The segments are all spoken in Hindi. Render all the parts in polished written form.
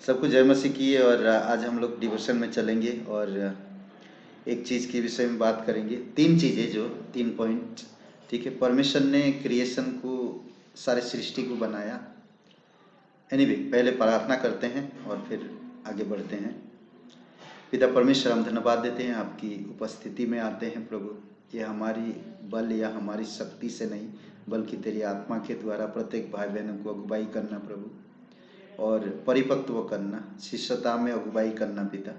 सबको जय मसीह की। और आज हम लोग डिवोशन में चलेंगे और एक चीज़ के विषय में बात करेंगे। तीन चीज़ें, जो तीन पॉइंट, ठीक है। परमेश्वर ने क्रिएशन को, सारे सृष्टि को बनाया। एनीवे, पहले प्रार्थना करते हैं और फिर आगे बढ़ते हैं। पिता परमेश्वर, हम धन्यवाद देते हैं, आपकी उपस्थिति में आते हैं प्रभु। ये हमारी बल या हमारी शक्ति से नहीं, बल्कि तेरी आत्मा के द्वारा प्रत्येक भाई बहनों को अगुवाई करना प्रभु, और परिपक्व करना, शिष्यता में अगुवाई करना। पिता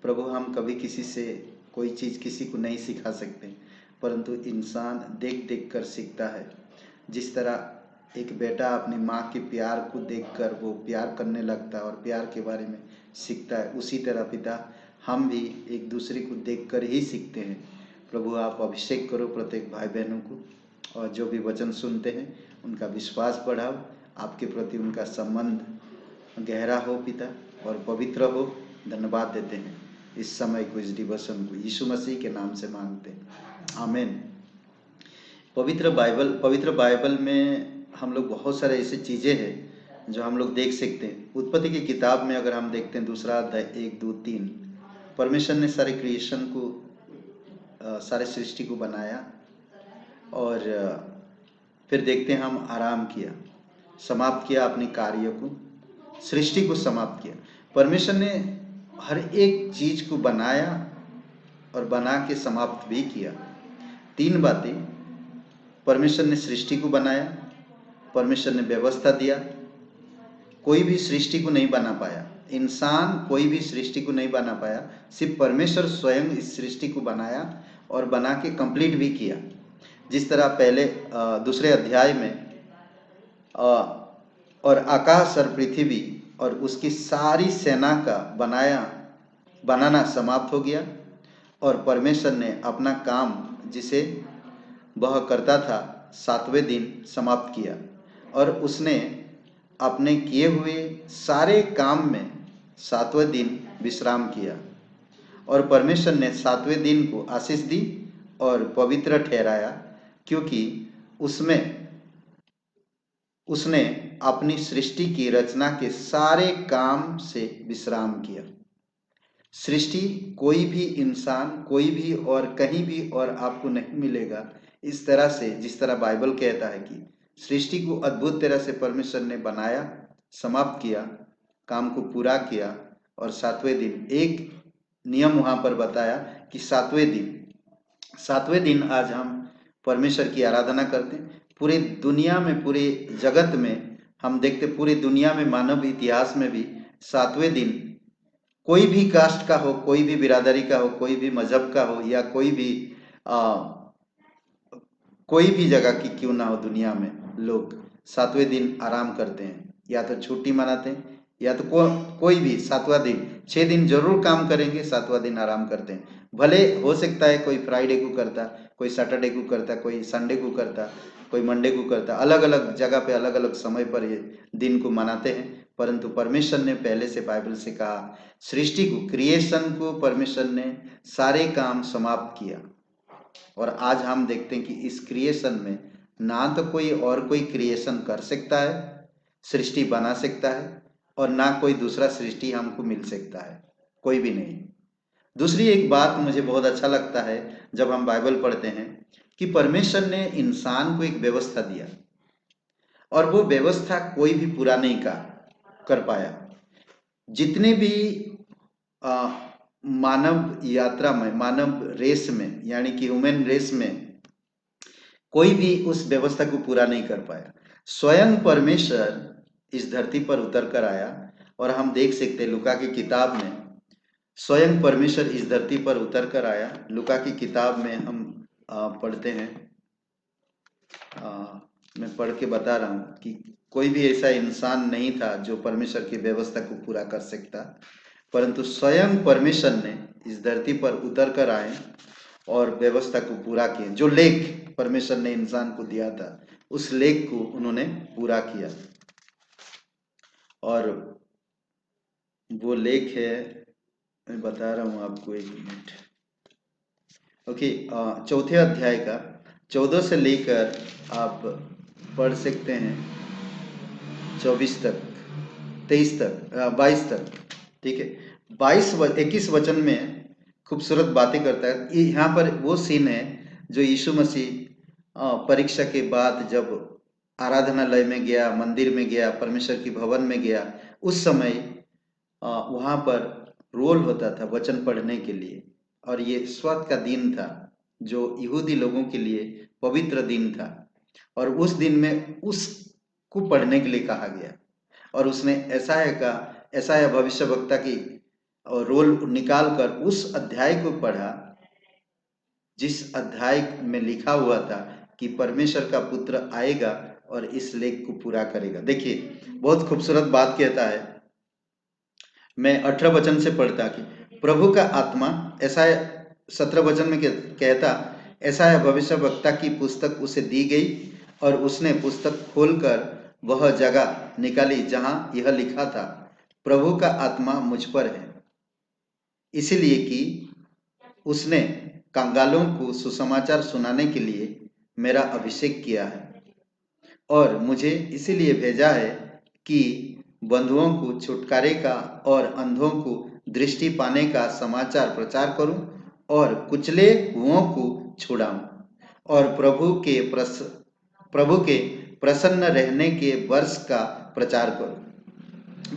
प्रभु, हम कभी किसी से कोई चीज़ किसी को नहीं सिखा सकते, परंतु इंसान देख देख कर सीखता है। जिस तरह एक बेटा अपनी माँ के प्यार को देखकर वो प्यार करने लगता है और प्यार के बारे में सीखता है, उसी तरह पिता हम भी एक दूसरे को देखकर ही सीखते हैं। प्रभु, आप अभिषेक करो प्रत्येक भाई बहनों को, और जो भी वचन सुनते हैं उनका विश्वास बढ़ाओ, आपके प्रति उनका संबंध गहरा हो पिता, और पवित्र हो। धन्यवाद देते हैं इस समय को, इस डिवोशन को यीशु मसीह के नाम से मांगते हैं, आमीन। पवित्र बाइबल में हम लोग बहुत सारे ऐसे चीज़ें हैं जो हम लोग देख सकते हैं। उत्पत्ति की किताब में अगर हम देखते हैं, दूसरा अध्याय 1, 2, 3, परमेश्वर ने सारे क्रिएशन को, सारे सृष्टि को बनाया। और फिर देखते हैं हम आराम किया, समाप्त किया अपने कार्य को, सृष्टि को समाप्त किया। परमेश्वर ने हर एक चीज को बनाया और बना के समाप्त भी किया। तीन बातें, परमेश्वर ने सृष्टि को बनाया, परमेश्वर ने व्यवस्था दिया। कोई भी सृष्टि को नहीं बना पाया, इंसान कोई भी सृष्टि को नहीं बना पाया, सिर्फ परमेश्वर स्वयं इस सृष्टि को बनाया और बना के कंप्लीट भी किया। जिस तरह पहले दूसरे अध्याय में और आकाश और पृथ्वी और उसकी सारी सेना का बनाना समाप्त हो गया, और परमेश्वर ने अपना काम जिसे वह करता था 7वें दिन समाप्त किया, और उसने अपने किए हुए सारे काम में 7वें दिन विश्राम किया। और परमेश्वर ने 7वें दिन को आशीष दी और पवित्र ठहराया, क्योंकि उसने अपनी सृष्टि की रचना के सारे काम से विश्राम किया। सृष्टि कोई भी इंसान, कोई भी और कहीं भी और आपको नहीं मिलेगा इस तरह से, जिस तरह बाइबल कहता है कि सृष्टि को अद्भुत तरह से परमेश्वर ने बनाया, समाप्त किया, काम को पूरा किया, और 7वें दिन एक नियम वहां पर बताया कि 7वें दिन आज हम परमेश्वर की आराधना करते हैं। पूरे दुनिया में, पूरे जगत में हम देखते, पूरी दुनिया में, मानव इतिहास में भी 7वें दिन कोई भी कास्ट का हो, कोई भी बिरादरी का हो, कोई भी मजहब का हो, या कोई भी जगह की क्यों ना हो, दुनिया में लोग 7वें दिन आराम करते हैं, या तो छुट्टी मनाते हैं, या तो कोई भी 7वां दिन, 6 दिन जरूर काम करेंगे, 7वां दिन आराम करते हैं। भले हो सकता है कोई फ्राइडे को करता, कोई सैटरडे को करता, कोई संडे को करता, कोई मंडे को करता, अलग अलग जगह पे अलग अलग समय पर ये दिन को मनाते हैं। परंतु परमेश्वर ने पहले से बाइबल से कहा, सृष्टि को, क्रिएशन को परमेश्वर ने सारे काम समाप्त किया। और आज हम देखते हैं कि इस क्रिएशन में ना तो कोई और कोई क्रिएशन कर सकता है, सृष्टि बना सकता है, और ना कोई दूसरा सृष्टि हमको मिल सकता है, कोई भी नहीं। दूसरी एक बात मुझे बहुत अच्छा लगता है जब हम बाइबल पढ़ते हैं, कि परमेश्वर ने इंसान को एक व्यवस्था दिया, और वो व्यवस्था कोई भी पूरा नहीं कर पाया। जितने भी मानव यात्रा में, मानव रेस में, यानी कि ह्यूमन रेस में, कोई भी उस व्यवस्था को पूरा नहीं कर पाया। स्वयं परमेश्वर इस धरती पर उतर कर आया, और हम देख सकते हैं लूका की किताब में स्वयं परमेश्वर इस धरती पर उतर कर आया। लूका की किताब में हम पढ़ते हैं, मैं पढ़ के बता रहा हूँ कि कोई भी ऐसा इंसान नहीं था जो परमेश्वर की व्यवस्था को पूरा कर सकता, परंतु स्वयं परमेश्वर ने इस धरती पर उतर कर आए और व्यवस्था को पूरा किया। जो लेख परमेश्वर ने इंसान को दिया था, उस लेख को उन्होंने पूरा किया। और वो लेख है, मैं बता रहा हूं आपको, 1 मिनट। ओके, चौथे अध्याय का 14 से लेकर आप पढ़ सकते हैं 24 तक। 23 तक 22 तक, ठीक है। 21 वचन में खूबसूरत बातें करता है। यहाँ पर वो सीन है जो यीशु मसीह परीक्षा के बाद जब आराधनालय में गया, मंदिर में गया, परमेश्वर की भवन में गया, उस समय वहाँ पर रोल होता था वचन पढ़ने के लिए, और ये स्वत का दिन था जो यहूदी लोगों के लिए पवित्र दिन था, और उस दिन में उसको पढ़ने के लिए कहा गया। और उसने ऐसा भविष्यवक्ता की रोल निकाल कर उस अध्याय को पढ़ा जिस अध्याय में लिखा हुआ था कि परमेश्वर का पुत्र आएगा और इस लेख को पूरा करेगा। देखिए बहुत खूबसूरत बात कहता है। मैं 18 वचन से पढ़ता कि प्रभु का आत्मा, ऐसा 17 वचन में कहता, ऐसा है भविष्यवक्ता की पुस्तक उसे दी गई और उसने पुस्तक खोलकर वह जगह निकाली जहां यह लिखा था, प्रभु का आत्मा मुझ पर है, इसलिए कि उसने कंगालों को सुसमाचार सुनाने के लिए मेरा अभिषेक किया है, और मुझे इसीलिए भेजा है कि बंधुओं को छुटकारे का और अंधों को दृष्टि पाने का समाचार प्रचार करूं, और कुचले हुओं को छुड़ाऊं, और प्रभु के प्रसन्न रहने के वर्ष का प्रचार करूं।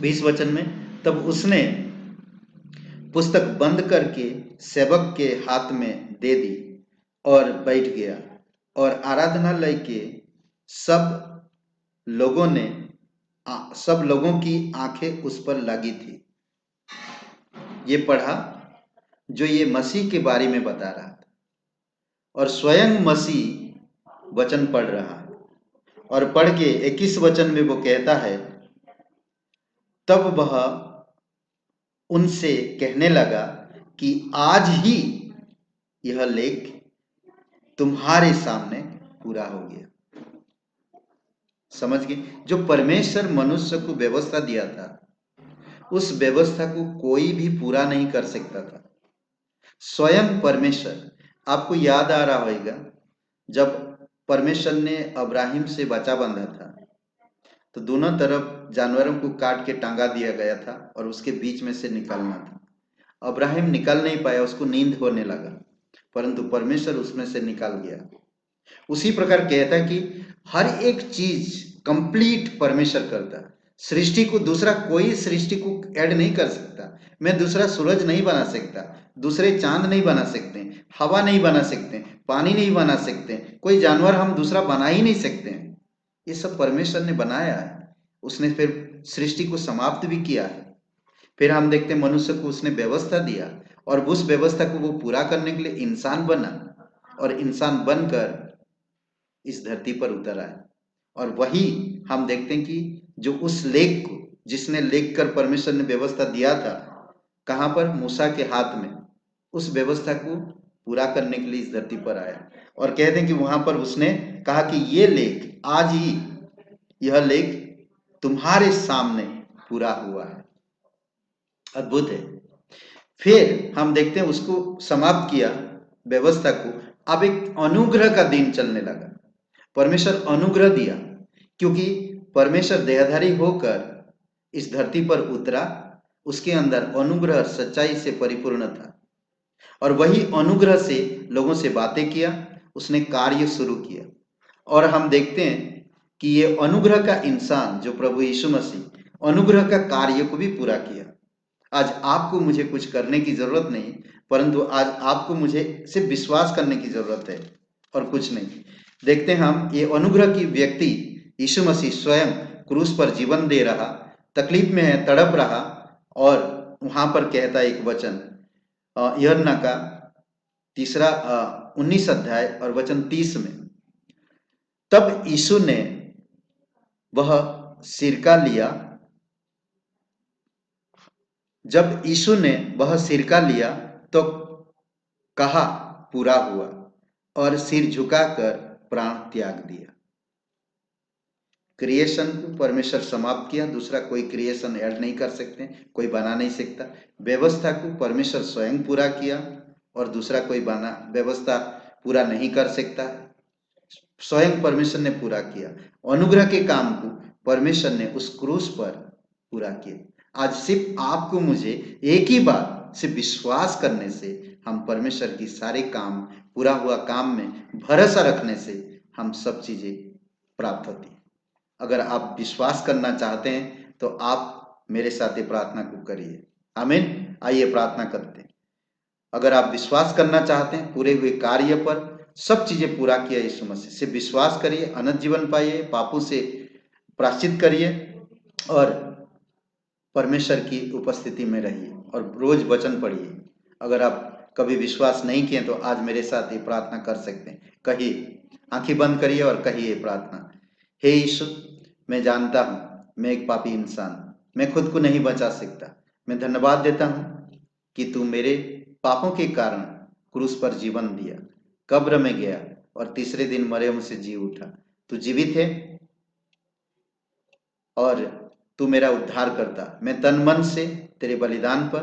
20 वचन में तब उसने पुस्तक बंद करके सेवक के हाथ में दे दी और बैठ गया, और आराधनालय के सब लोगों की आंखें उस पर लगी थी। ये पढ़ा जो ये मसीह के बारे में बता रहा था, और स्वयं मसीह वचन पढ़ रहा है, और पढ़ के 21 वचन में वो कहता है, तब वह उनसे कहने लगा कि आज ही यह लेख तुम्हारे सामने पूरा हो गया। समझ गए? जो परमेश्वर मनुष्य को व्यवस्था दिया था, उस व्यवस्था को कोई भी पूरा नहीं कर सकता था, स्वयं परमेश्वर। आपको याद आ रहा होगा जब परमेश्वर ने अब्राहिम से वाचा बांधा था, तो दोनों तरफ जानवरों को काट के टांगा दिया गया था और उसके बीच में से निकलना था। अब्राहिम निकल नहीं पाया, उसको नींद होने लगा, परंतु परमेश्वर उसमें से निकल गया। उसी प्रकार कहता है कि हर एक चीज कंप्लीट परमेश्वर करता है। सृष्टि को दूसरा कोई सृष्टि को ऐड नहीं कर सकता। मैं दूसरा सूरज नहीं बना सकता, दूसरे चांद नहीं बना सकते, हवा नहीं बना सकते, पानी नहीं बना सकते, कोई जानवर हम दूसरा बना ही नहीं सकते। ये सब परमेश्वर ने बनाया है। उसने फिर सृष्टि को समाप्त भी किया है। फिर हम देखते हैं मनुष्य को उसने व्यवस्था दिया, और उस व्यवस्था को वो पूरा करने के लिए इंसान बना, और इंसान बनकर इस धरती पर उतर आए। और वही हम देखते हैं कि जो उस लेख को जिसने लेख कर परमेश्वर ने व्यवस्था दिया था, कहां पर? मूसा के हाथ में। उस व्यवस्था को पूरा करने के लिए इस धरती पर आया, और कहते हैं कि वहां पर उसने कहा कि ये लेख आज ही, यह लेख तुम्हारे सामने पूरा हुआ है। अद्भुत है। फिर हम देखते हैं उसको समाप्त किया व्यवस्था को। अब एक अनुग्रह का दिन चलने लगा। परमेश्वर अनुग्रह दिया, क्योंकि परमेश्वर देहधारी होकर इस धरती पर उतरा। उसके अंदर अनुग्रह सच्चाई से परिपूर्ण था, और वही अनुग्रह से लोगों से बातें किया, उसने कार्य शुरू किया। और हम देखते हैं कि ये अनुग्रह का इंसान जो प्रभु यीशु मसीह, अनुग्रह का कार्य को भी पूरा किया। आज आपको मुझे कुछ करने की जरूरत नहीं, परंतु आज आपको मुझे सिर्फ विश्वास करने की जरूरत है, और कुछ नहीं। देखते हैं हम ये अनुग्रह की व्यक्ति यीशु मसीह स्वयं क्रूस पर जीवन दे रहा, तकलीफ में है, तड़प रहा, और वहां पर कहता एक वचन यूहन्ना का 19 अध्याय और वचन 30 में, तब यीशु ने वह सिरका लिया, जब यीशु ने वह सिरका लिया तो कहा पूरा हुआ, और सिर झुकाकर प्राण त्याग दिया। क्रिएशन को परमेश्वर समाप्त किया, दूसरा कोई क्रिएशन ऐड नहीं कर सकते, कोई बना नहीं सकता। व्यवस्था को परमेश्वर स्वयं पूरा किया, और दूसरा कोई बना व्यवस्था पूरा नहीं कर सकता। स्वयं परमेश्वर ने पूरा किया। अनुग्रह के काम को परमेश्वर ने उस क्रूस पर पूरा किए। आज सिर्फ आपको मुझे एक ही बात, सिर्फ विश्वास करने से हम परमेश्वर की सारे काम, पूरा हुआ काम में भरोसा रखने से हम सब चीजें प्राप्त होती है। अगर आप विश्वास करना चाहते हैं तो आप मेरे साथ ये प्रार्थना को करिए। आमीन। आइए प्रार्थना करते हैं। अगर आप विश्वास करना चाहते हैं पूरे हुए कार्य पर, सब चीजें पूरा किया यीशु मसीह से, विश्वास करिए, अनंत जीवन पाइए, पापों से प्रायश्चित करिए और परमेश्वर की उपस्थिति में रहिए और रोज वचन पढ़िए। अगर आप कभी विश्वास नहीं किए तो आज मेरे साथ ये प्रार्थना कर सकते हैं। कहिए, आंखें बंद करिए और कहिए ये प्रार्थना। हे यीशु, मैं जानता हूँ मैं एक पापी इंसान, मैं खुद को नहीं बचा सकता। मैं धन्यवाद देता हूँ कि तू मेरे पापों के कारण क्रूस पर जीवन दिया, कब्र में गया और तीसरे दिन मरे मुझसे जी उठा। तू जीवित है और तू मेरा उद्धार करता। मैं तन मन से तेरे बलिदान पर,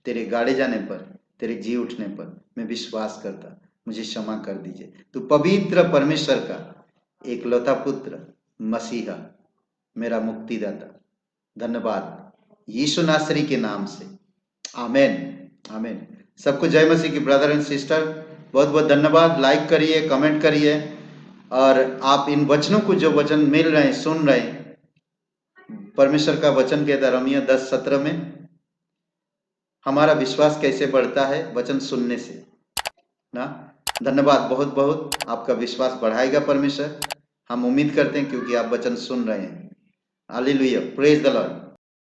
तेरे गाड़े जाने पर, तेरे जी उठने पर मैं विश्वास करता। मुझे क्षमा कर दीजिए। तू पवित्र परमेश्वर का एकलौता पुत्र मसीहा, मेरा मुक्तिदाता। धन्यवाद यीशु नासरी के नाम से। आमेन। आमेन। सबको जय मसीह की ब्रदर एंड सिस्टर। बहुत बहुत धन्यवाद। लाइक करिए, कमेंट करिए और आप इन वचनों को, जो वचन मिल रहे हैं, सुन रहे हैं, परमेश्वर का वचन कहता है रोमियो 10:17 में, हमारा विश्वास कैसे बढ़ता है? वचन सुनने से ना। धन्यवाद बहुत बहुत, आपका विश्वास बढ़ाएगा परमेश्वर, हम उम्मीद करते हैं, क्योंकि आप वचन सुन रहे हैं। Hallelujah, praise the Lord.